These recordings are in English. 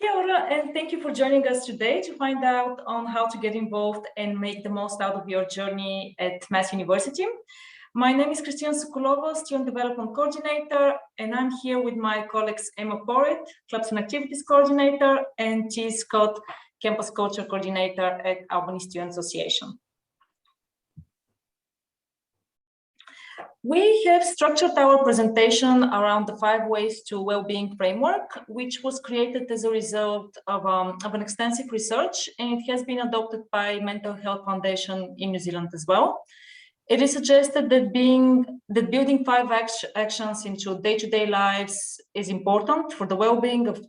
Kia ora, and thank you for joining us today to find out on how to get involved and make the most out of your journey at Massey University. My name is Christina Sokolova, Student Development Coordinator, and I'm here with my colleagues Emma Porritt, Clubs and Activities Coordinator, and T. Scott, Campus Culture Coordinator at Albany Student Association. We have structured our presentation around the 5 ways to well-being framework, which was created as a result of an extensive research, and it has been adopted by Mental Health Foundation in New Zealand as well. It is suggested that building 5 actions into day-to-day lives is important for the well-being of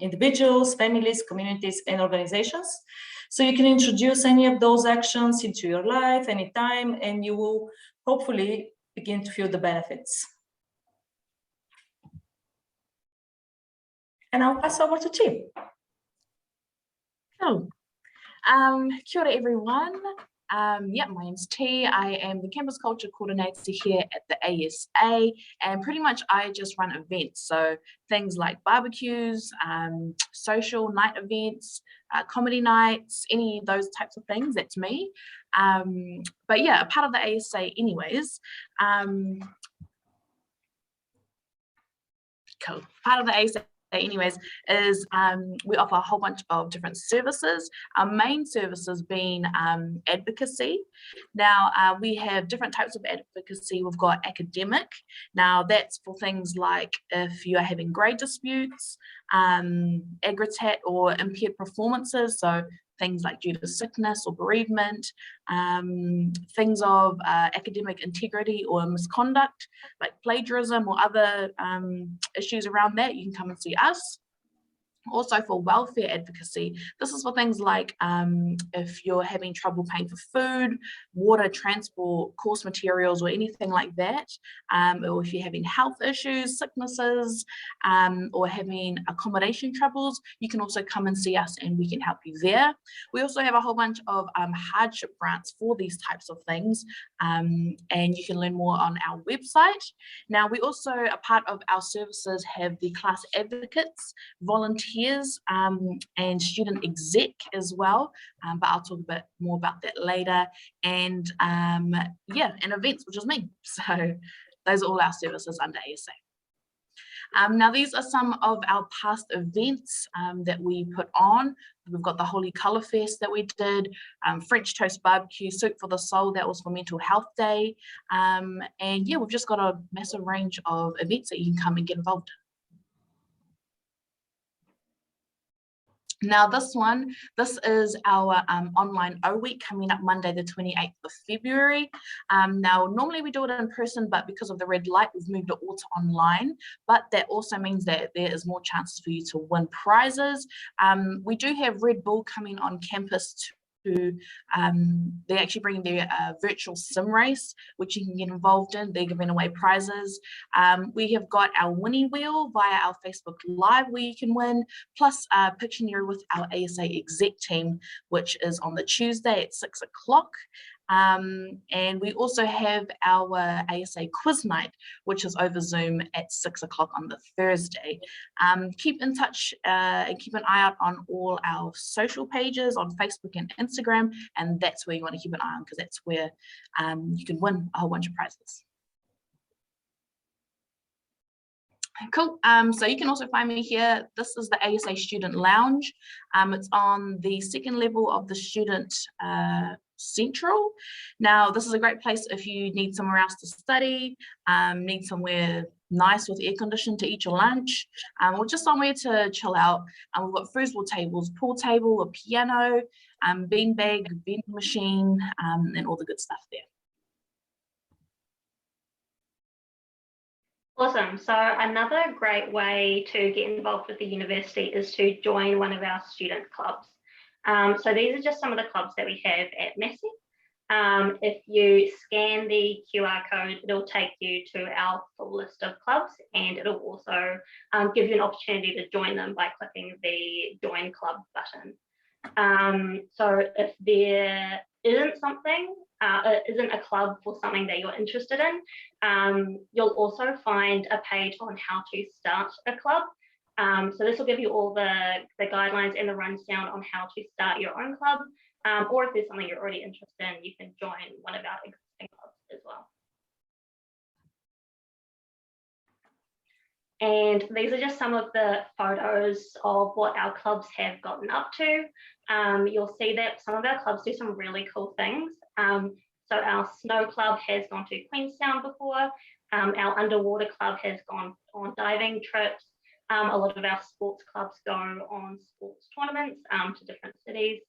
individuals, families, communities, and organizations. So you can introduce any of those actions into your life anytime, and you will hopefully begin to feel the benefits. And I'll pass over to Chi. Cool. Kia ora everyone. My name's T. I am the Campus Culture Coordinator here at the ASA, and pretty much I just run events. So things like barbecues, social night events, comedy nights, any of those types of things, that's me. But yeah, a part of the ASA anyways. Cool. Part of the ASA anyways is we offer a whole bunch of different services, our main services being advocacy. Now we have different types of advocacy. We've got academic. Now that's for things like if you are having grade disputes, aggregate or impaired performances, so things like due to sickness or bereavement, things of academic integrity or misconduct, like plagiarism or other issues around that, you can come and see us. Also for welfare advocacy, this is for things like if you're having trouble paying for food, water, transport, course materials, or anything like that, or if you're having health issues, sicknesses, or having accommodation troubles, you can also come and see us and we can help you there. We also have a whole bunch of hardship grants for these types of things, and you can learn more on our website. Now we also, a part of our services, have the class advocates, volunteers, and student exec as well, but I'll talk a bit more about that later. And yeah, and events, which is me. So those are all our services under ASA. Now these are some of our past events that we put on. We've got the Holy Colour Fest that we did, French Toast Barbecue, Soup for the Soul, that was for Mental Health Day. And yeah, we've just got a massive range of events that you can come and get involved in. Now this is our online O Week coming up Monday the 28th of February. Now normally we do it in person, but because of the red light we've moved it all to online, but that also means that there is more chances for you to win prizes. We do have Red Bull coming on campus they're actually bringing their virtual sim race, which you can get involved in. They're giving away prizes. We have got our winning wheel via our Facebook Live where you can win, plus Pictionary with our ASA exec team, which is on the Tuesday at 6 o'clock. And we also have our ASA quiz night, which is over Zoom at 6 o'clock on the Thursday. Keep in touch and keep an eye out on all our social pages on Facebook and Instagram, and that's where you want to keep an eye on, because that's where you can win a whole bunch of prizes. Cool. So you can also find me here. This is the ASA Student Lounge. It's on the 2nd level of the Student Central. Now this is a great place if you need somewhere else to study, need somewhere nice with air conditioning to eat your lunch, or just somewhere to chill out. We've got foosball tables, pool table, a piano, beanbag, vending machine, and all the good stuff there. Awesome. So another great way to get involved with the university is to join one of our student clubs. So these are just some of the clubs that we have at Massey. If you scan the QR code, it'll take you to our full list of clubs, and it'll also give you an opportunity to join them by clicking the Join Club button. So if there isn't a club for something that you're interested in, you'll also find a page on how to start a club. So this will give you all the guidelines and the rundown on how to start your own club, or if there's something you're already interested in, you can join one of our existing clubs as well. And these are just some of the photos of what our clubs have gotten up to. You'll see that some of our clubs do some really cool things. So our snow club has gone to Queenstown before. Our underwater club has gone on diving trips. A lot of our sports clubs go on sports tournaments to different cities.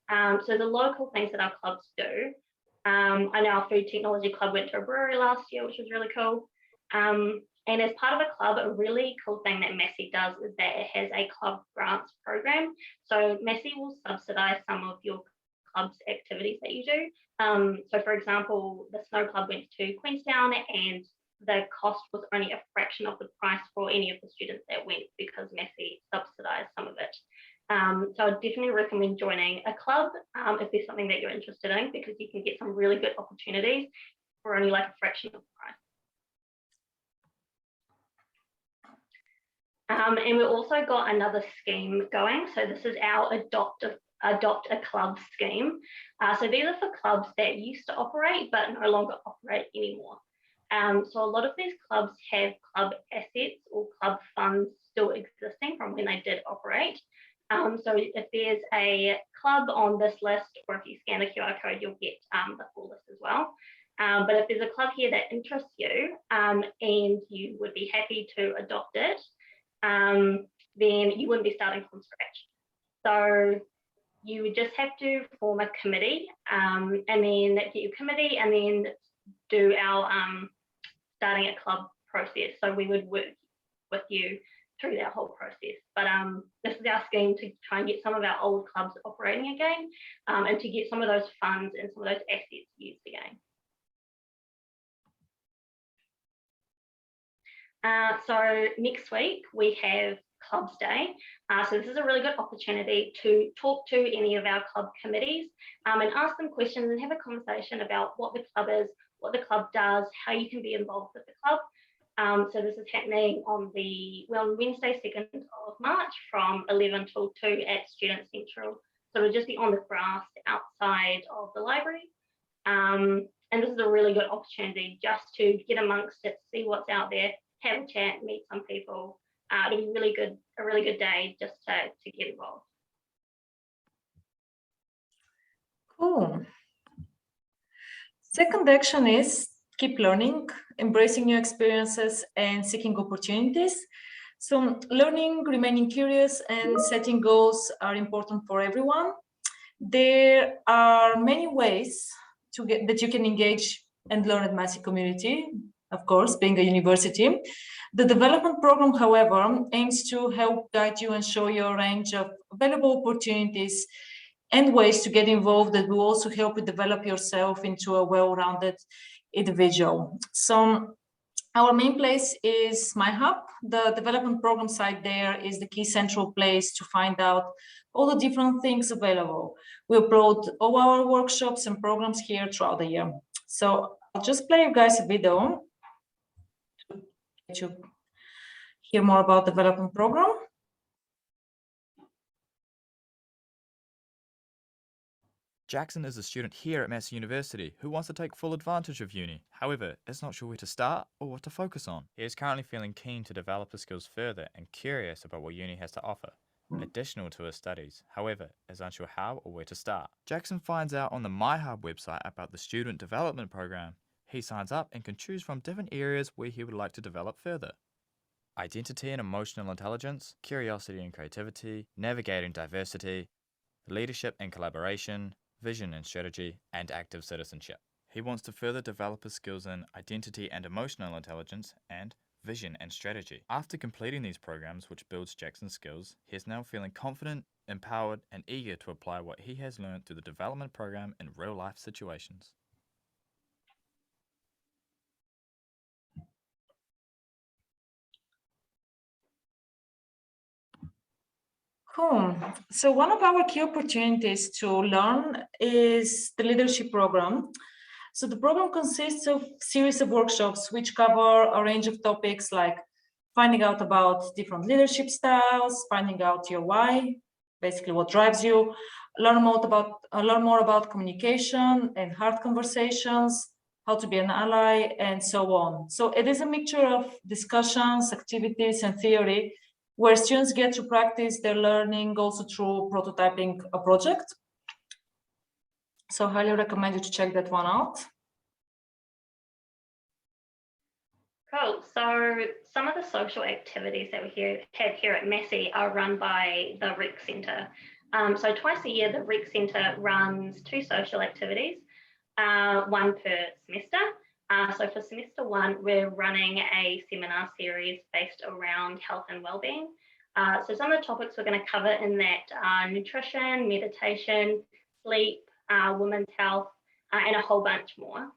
So there's a lot of cool things that our clubs do. I know our food technology club went to a brewery last year, which was really cool. And as part of a club, a really cool thing that Massey does is that it has a club grants program. So Massey will subsidise some of your club's activities that you do. So for example, the snow club went to Queenstown and the cost was only a fraction of the price for any of the students that went because Massey subsidised some of it. So I definitely recommend joining a club if there's something that you're interested in, because you can get some really good opportunities for only like a fraction of the price. And we've also got another scheme going. So this is our Adopt a Club scheme. So these are for clubs that used to operate but no longer operate anymore. So a lot of these clubs have club assets or club funds still existing from when they did operate. So if there's a club on this list, or if you scan the QR code, you'll get the full list as well. But if there's a club here that interests you and you would be happy to adopt it, then you wouldn't be starting from scratch. So you would just have to form a committee and then get your committee and then do our starting a club process. So we would work with you through that whole process. But this is our scheme to try and get some of our old clubs operating again and to get some of those funds and some of those assets used again. So next week we have Clubs Day. So this is a really good opportunity to talk to any of our club committees and ask them questions and have a conversation about what the club is, what the club does, how you can be involved with the club. So this is happening on Wednesday, 2nd of March from 11 till 2 at Student Central. So it'll just be on the grass outside of the library. And this is a really good opportunity just to get amongst it, see what's out there, have a chat, meet some people. It'll be a really good day just to get involved. Cool. Second action is keep learning, embracing new experiences and seeking opportunities. So learning, remaining curious and setting goals are important for everyone. There are many ways that you can engage and learn at Massey community, of course, being a university. The development program, however, aims to help guide you and show you a range of available opportunities and ways to get involved that will also help you develop yourself into a well-rounded individual. So our main place is My Hub. The development program site there is the key central place to find out all the different things available. We upload all our workshops and programs here throughout the year. So I'll just play you guys a video to hear more about the development program. Jackson is a student here at Massey University who wants to take full advantage of uni, however, is not sure where to start or what to focus on. He is currently feeling keen to develop his skills further and curious about what uni has to offer, additional to his studies, however, is unsure how or where to start. Jackson finds out on the MyHub website about the Student Development Program. He signs up and can choose from different areas where he would like to develop further. Identity and emotional intelligence, curiosity and creativity, navigating diversity, leadership and collaboration, vision and strategy, and active citizenship. He wants to further develop his skills in identity and emotional intelligence and vision and strategy. After completing these programs, which builds Jackson's skills, he is now feeling confident, empowered, and eager to apply what he has learned through the development program in real-life situations. Cool. So one of our key opportunities to learn is the leadership program. So the program consists of a series of workshops which cover a range of topics like finding out about different leadership styles, finding out your why, basically what drives you, learn more about communication and hard conversations, how to be an ally, and so on. So it is a mixture of discussions, activities, and theory, where students get to practice their learning also through prototyping a project. So I highly recommend you to check that one out. Cool. So some of the social activities that we have here at Massey are run by the Rec Centre. So twice a year, the Rec Centre runs 2 social activities, one per semester. So for semester 1, we're running a seminar series based around health and wellbeing. So some of the topics we're going to cover in that are nutrition, meditation, sleep, women's health, and a whole bunch more.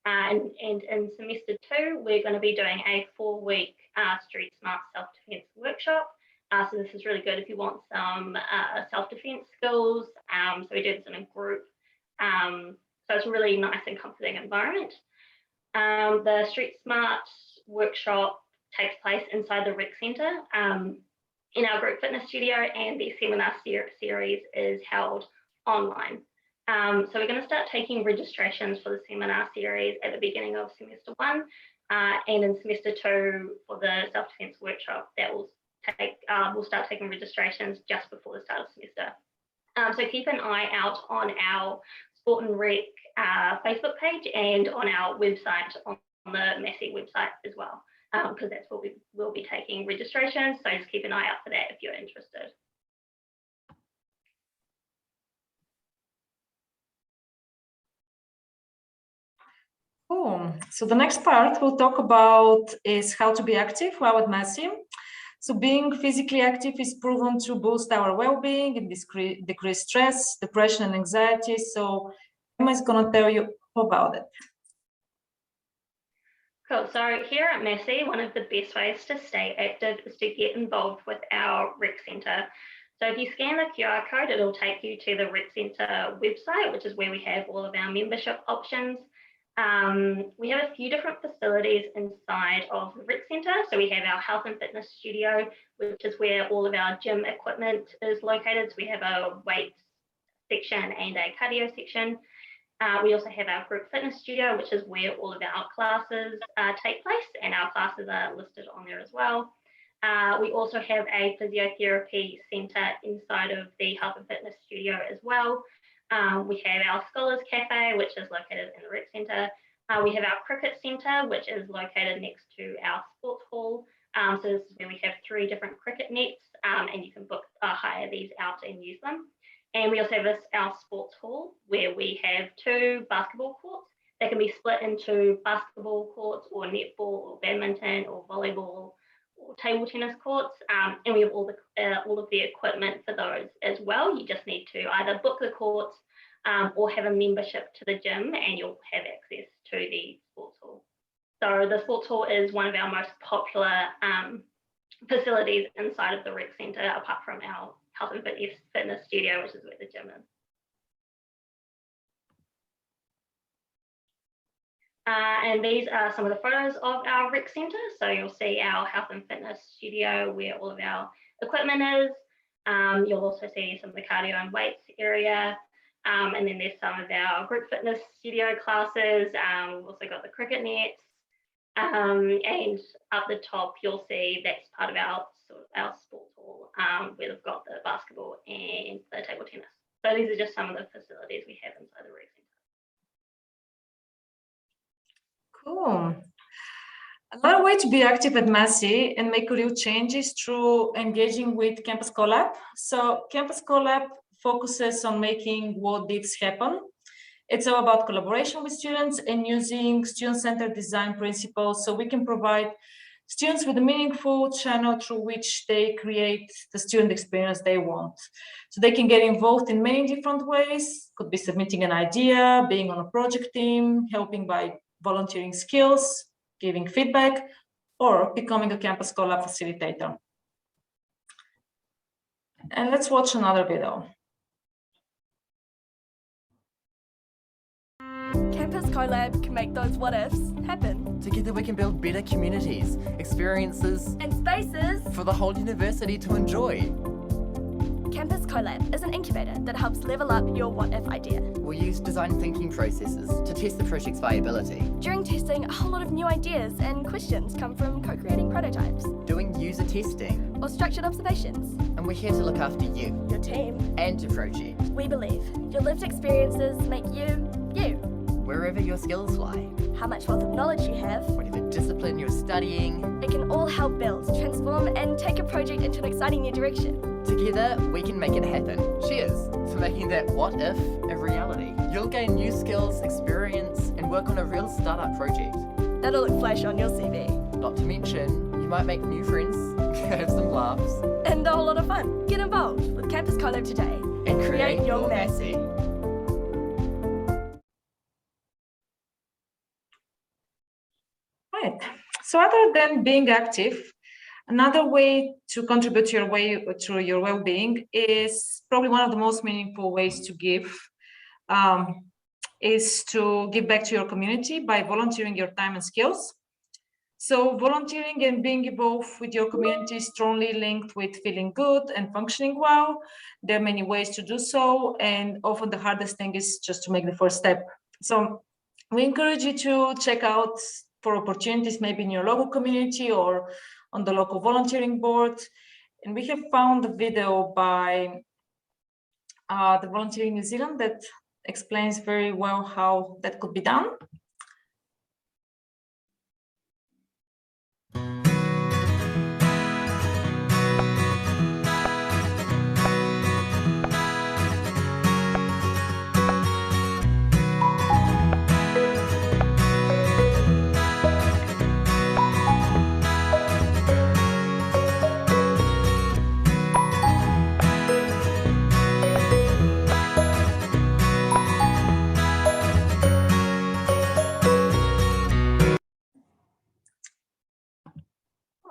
And in semester 2, we're going to be doing a 4-week street smart self-defense workshop. So this is really good if you want some self-defense skills. So we do this in a group. So it's a really nice and comforting environment. The street smart workshop takes place inside the Rec Centre in our group fitness studio, and the seminar series is held online. So we're going to start taking registrations for the seminar series at the beginning of semester 1, and in semester 2 for the self-defense workshop that will take, we'll start taking registrations just before the start of semester. So keep an eye out on our Sport and Rec Facebook page and on our website, on the Massey website as well, because that's where we will be taking registrations. So just keep an eye out for that if you're interested. Cool. So the next part we'll talk about is how to be active while at Massey. So being physically active is proven to boost our well-being and decrease stress, depression, and anxiety. So Emma is going to tell you about it. Cool. So here at Massey, one of the best ways to stay active is to get involved with our Rec Centre. So if you scan the QR code, it'll take you to the Rec Centre website, which is where we have all of our membership options. We have a few different facilities inside of the Rec Centre. So we have our health and fitness studio, which is where all of our gym equipment is located. So we have a weights section and a cardio section. We also have our group fitness studio, which is where all of our classes take place, and our classes are listed on there as well. We also have a physiotherapy centre inside of the health and fitness studio as well. We have our Scholars Cafe, which is located in the Rec Centre. We have our Cricket Centre, which is located next to our sports hall. So this is where we have 3 different cricket nets, and you can hire these out and use them. And we also have our sports hall, where we have 2 basketball courts that can be split into basketball courts or netball or badminton or volleyball or table tennis courts, and we have all of the equipment for those as well. You just need to either book the courts or have a membership to the gym, and you'll have access to the sports hall. So the sports hall is one of our most popular facilities inside of the Rec Centre, apart from our health and fitness studio, which is where the gym is. And these are some of the photos of our Rec Centre. So you'll see our health and fitness studio where all of our equipment is. You'll also see some of the cardio and weights area. And then there's some of our group fitness studio classes. We've also got the cricket nets. And up the top, you'll see that's part of our sports hall, where they've got the basketball and the table tennis. So these are just some of the facilities we have inside the Rec Centre. Cool. Another way to be active at Massey and make real changes through engaging with Campus Collab. So Campus Collab focuses on making what ifs happen. It's all about collaboration with students and using student-centered design principles so we can provide students with a meaningful channel through which they create the student experience they want. So they can get involved in many different ways. Could be submitting an idea, being on a project team, helping by volunteering skills, giving feedback, or becoming a Campus Collab facilitator. And let's watch another video. Campus Collab can make those what-ifs happen. Together we can build better communities, experiences, And spaces! for the whole university to enjoy. Campus Collab is an incubator that helps level up your what-if idea. We'll use design thinking processes to test the project's viability, During testing, a whole lot of new ideas and questions come from co-creating prototypes doing user testing, or structured observations. and we're here to look after you Your team. and your project, We believe your lived experiences make you, you. wherever your skills lie, How much wealth of knowledge you have, whatever discipline you're studying. it can all help build, transform, and take a project into an exciting new direction. Together, we can make it happen. Cheers for making that what if a reality. You'll gain new skills, experience, and work on a real startup project. That'll look flash on your CV. Not to mention, you might make new friends, have some laughs, And a whole lot of fun. Get involved with Campus Collab today and create your Massey. Right. So other than being active, another way to contribute to your well-being is probably one of the most meaningful ways to give, is to give back to your community by volunteering your time and skills. So volunteering and being involved with your community is strongly linked with feeling good and functioning well. There are many ways to do so, and often the hardest thing is just to make the first step. So we encourage you to check out for opportunities maybe in your local community or on the local volunteering board. And we have found a video by the Volunteering New Zealand that explains very well how that could be done.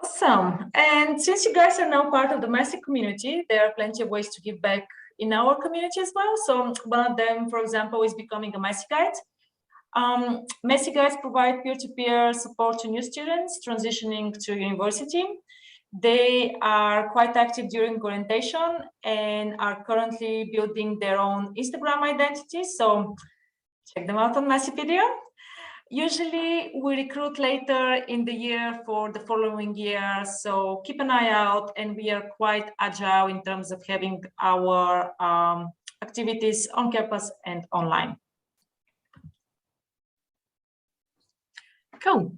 Awesome. And since you guys are now part of the Massey community, there are plenty of ways to give back in our community as well. So one of them, for example, is becoming a Massey Guide. Massey Guides provide peer-to-peer support to new students transitioning to university. They are quite active during orientation and are currently building their own Instagram identity. So check them out on Masseypedia. Usually we recruit later in the year for the following year, so keep an eye out, and we are quite agile in terms of having our activities on campus and online. Cool.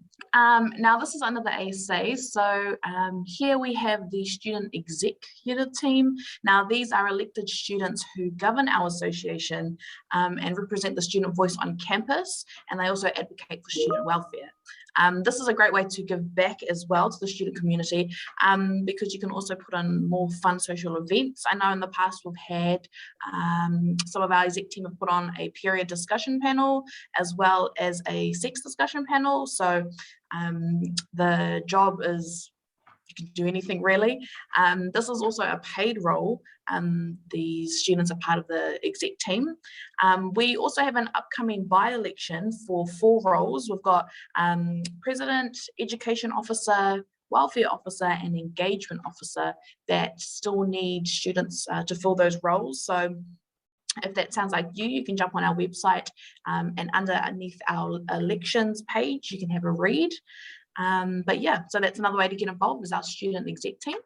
Now this is under the ASA. So here we have the student executive team. Now these are elected students who govern our association and represent the student voice on campus, and they also advocate for student welfare. This is a great way to give back as well to the student community because you can also put on more fun social events. I know in the past we've had some of our exec team have put on a period discussion panel as well as a sex discussion panel. So the job is, you can do anything really. This is also a paid role. The students are part of the exec team. We also have an upcoming by-election for 4 roles. We've got president, education officer, welfare officer, and engagement officer that still need students to fill those roles. So if that sounds like you can jump on our website and underneath our elections page, you can have a read. But yeah, so that's another way to get involved is our student exec team.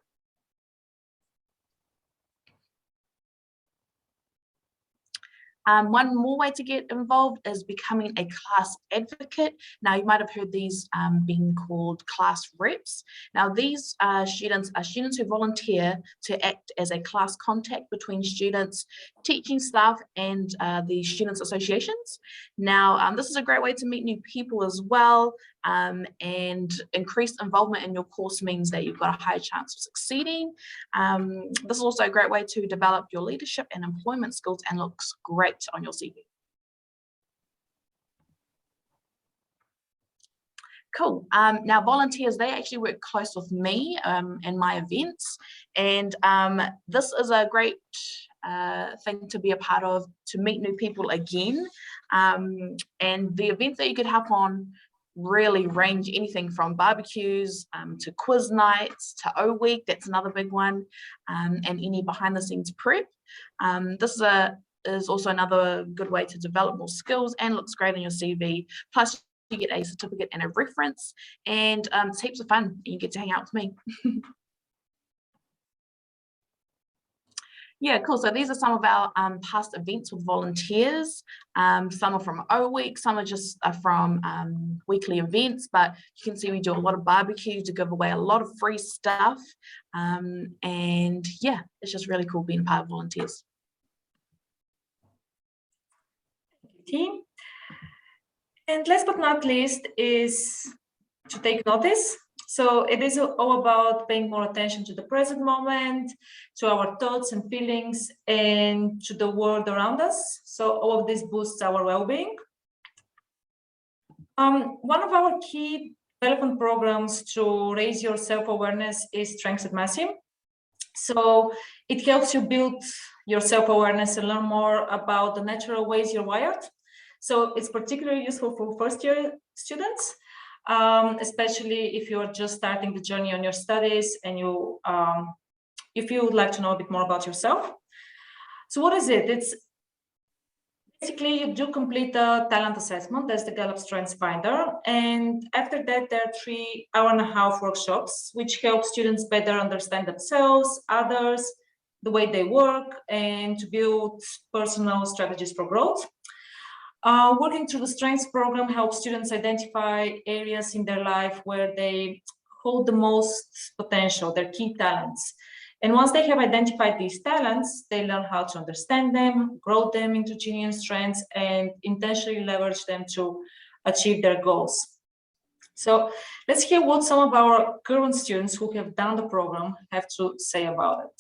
One more way to get involved is becoming a class advocate. Now you might have heard these being called class reps. Now these students are students who volunteer to act as a class contact between students, teaching staff, and the students associations. Now this is a great way to meet new people as well, and increased involvement in your course means that you've got a higher chance of succeeding. This is also a great way to develop your leadership and employment skills and looks great on your CV. Cool. Now volunteers, they actually work close with me and my events, and this is a great thing to be a part of, to meet new people again. And the events that you could hop on really range anything from barbecues to quiz nights to O Week, that's another big one, and any behind the scenes prep. This is also another good way to develop more skills and looks great on your CV. Plus you get a certificate and a reference, and it's heaps of fun. You get to hang out with me. Yeah, cool. So these are some of our past events with volunteers. Some are from O Week, some are just from weekly events, but you can see we do a lot of barbecues to give away a lot of free stuff. And yeah, it's just really cool being part of volunteers. Team. And last but not least is to take notice. So it is all about paying more attention to the present moment, to our thoughts and feelings, and to the world around us. So all of this boosts our well-being. One of our key development programs to raise your self-awareness is Strengths at Massey. So it helps you build your self-awareness and learn more about the natural ways you're wired. So it's particularly useful for first-year students, especially if you're just starting the journey on your studies and if you would like to know a bit more about yourself. So what is it? It's basically you do complete a talent assessment. That's the Gallup Strengths Finder. And after that, there are 3 hour-and-a-half workshops, which help students better understand themselves, others, the way they work, and to build personal strategies for growth. Working through the Strengths program helps students identify areas in their life where they hold the most potential, their key talents. And once they have identified these talents, they learn how to understand them, grow them into genuine strengths, and intentionally leverage them to achieve their goals. So let's hear what some of our current students who have done the program have to say about it.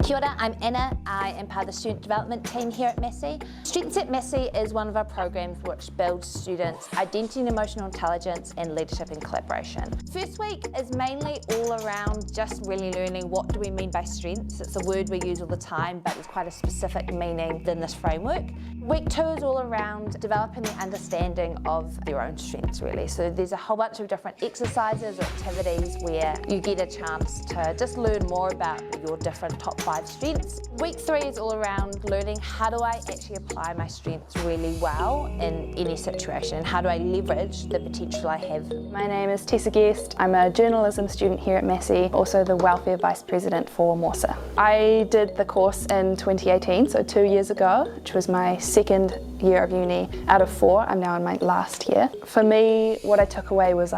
Kia ora, I'm Anna. I am part of the student development team here at Massey. Strengths at Massey is one of our programs which builds students' identity and emotional intelligence and leadership and collaboration. First week is mainly all around just really learning what do we mean by strengths. It's a word we use all the time, but it's quite a specific meaning within this framework. Week 2 is all around developing the understanding of your own strengths, really. So there's a whole bunch of different exercises or activities where you get a chance to just learn more about your different top 5 strengths. Week 3 is all around learning how do I actually apply my strengths really well in any situation? How do I leverage the potential I have? My name is Tessa Guest. I'm a journalism student here at Massey, also the welfare vice president for Morsa. I did the course in 2018, so 2 years ago, which was my second year of uni out of 4. I'm now in my last year. For me, what I took away was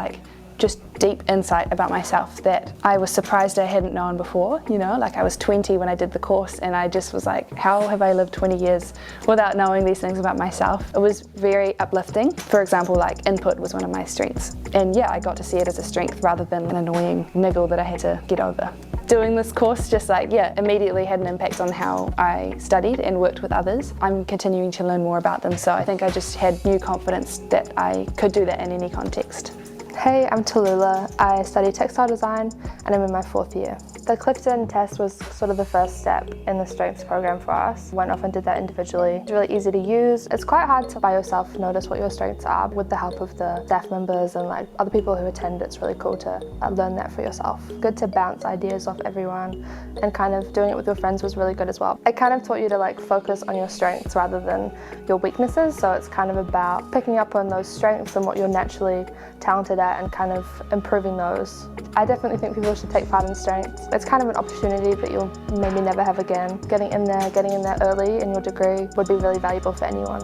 just deep insight about myself that I was surprised I hadn't known before, you know, I was 20 when I did the course and I just was like, how have I lived 20 years without knowing these things about myself? It was very uplifting. For example, input was one of my strengths. And yeah, I got to see it as a strength rather than an annoying niggle that I had to get over. Doing this course just immediately had an impact on how I studied and worked with others. I'm continuing to learn more about them, so I think I just had new confidence that I could do that in any context. Hey, I'm Tallulah. I study textile design and I'm in my 4th year. The Clifton test was sort of the first step in the strengths program for us. Went off and did that individually. It's really easy to use. It's quite hard to by yourself notice what your strengths are. With the help of the staff members and other people who attend, it's really cool to learn that for yourself. Good to bounce ideas off everyone, and kind of doing it with your friends was really good as well. It kind of taught you to focus on your strengths rather than your weaknesses, so it's kind of about picking up on those strengths and what you're naturally talented at and kind of improving those. I definitely think people should take part in strengths. It's kind of an opportunity that you'll maybe never have again. Getting in there early in your degree would be really valuable for anyone.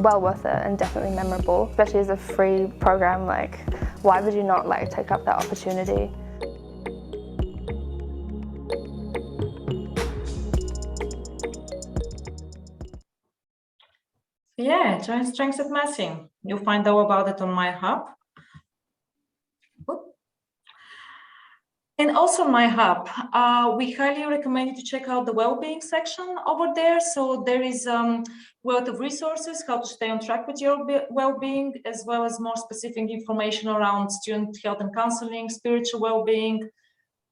Well worth it and definitely memorable, especially as a free program. Why would you not take up that opportunity? Yeah, join Strengths at Massey. You'll find out about it on my hub. And also my hub, we highly recommend you to check out the well-being section over there. So there is wealth of resources, how to stay on track with your well-being, as well as more specific information around student health and counseling, spiritual well-being,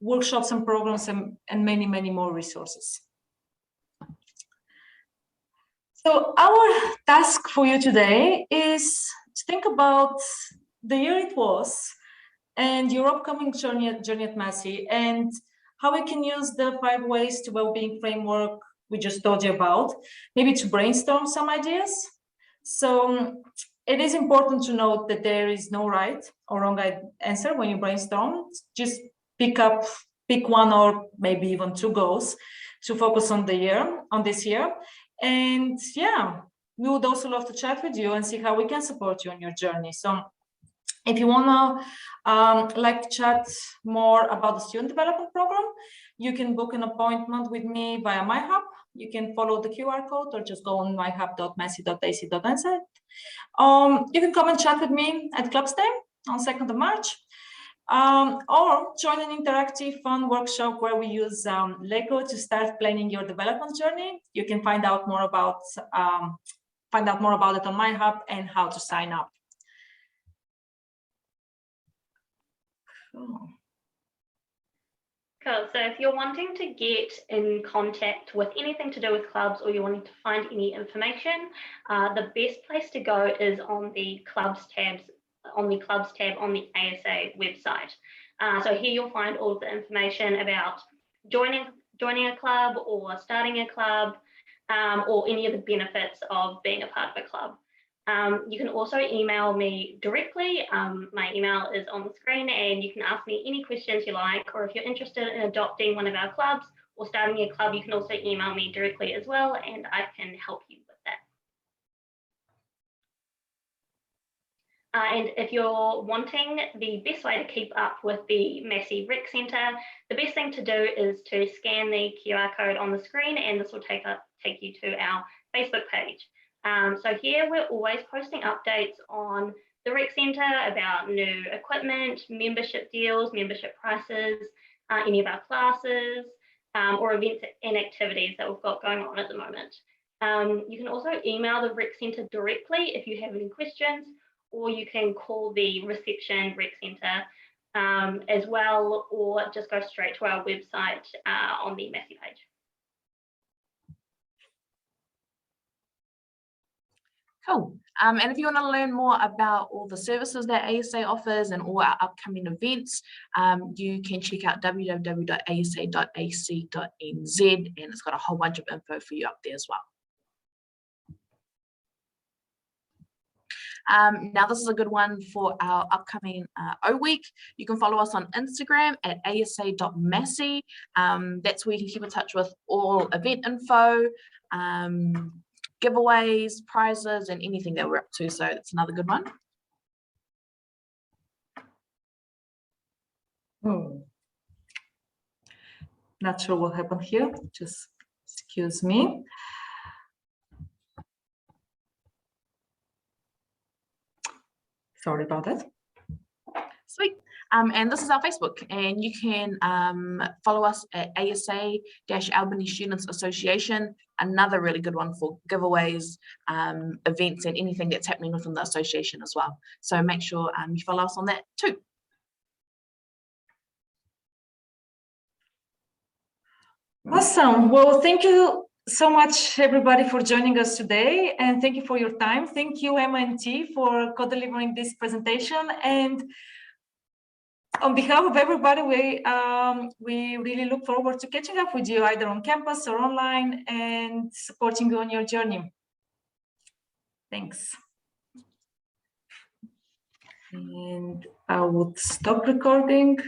workshops and programs, and many, many more resources. So our task for you today is to think about the year it was and your upcoming journey at Massey, and how we can use the 5 ways to well-being framework we just told you about, maybe to brainstorm some ideas. So it is important to note that there is no right or wrong answer when you brainstorm. Just pick one or maybe even 2 goals to focus on this year. And yeah, we would also love to chat with you and see how we can support you on your journey. So if you want to like to chat more about the student development program, you can book an appointment with me via MyHub. You can follow the QR code or just go on myhub.massey.ac.nz. You can come and chat with me at Clubs Day on 2nd of March, or join an interactive fun workshop where we use Lego to start planning your development journey. You can find out more about it on MyHub and how to sign up. Cool. So if you're wanting to get in contact with anything to do with clubs, or you're wanting to find any information, the best place to go is on the clubs tab on the ASA website. So here you'll find all of the information about joining a club or starting a club, or any of the benefits of being a part of a club. You can also email me directly. My email is on the screen, and you can ask me any questions you like, or if you're interested in adopting one of our clubs or starting a club, you can also email me directly as well, and I can help you with that. And if you're wanting the best way to keep up with the Massey Rec Centre, the best thing to do is to scan the QR code on the screen, and this will take you to our Facebook page. So here we're always posting updates on the Rec Centre about new equipment, membership deals, membership prices, any of our classes, or events and activities that we've got going on at the moment. You can also email the Rec Centre directly if you have any questions, or you can call the reception Rec Centre as well, or just go straight to our website on the Massey page. Cool. And if you want to learn more about all the services that ASA offers and all our upcoming events, you can check out www.asa.ac.nz, and it's got a whole bunch of info for you up there as well. Now this is a good one for our upcoming O Week. You can follow us on Instagram at asa.massey. That's where you can keep in touch with all event info, giveaways, prizes, and anything that we're up to. So that's another good one. Not sure what happened here. Just excuse me. Sorry about that. Sweet. And this is our Facebook, and you can follow us at ASA-Albany Students Association, another really good one for giveaways, events, and anything that's happening within the association as well. So make sure you follow us on that too. Awesome. Well, thank you so much, everybody, for joining us today, and thank you for your time. Thank you, MNT, for co-delivering this presentation. And on behalf of everybody, we really look forward to catching up with you either on campus or online and supporting you on your journey. Thanks. And I would stop recording.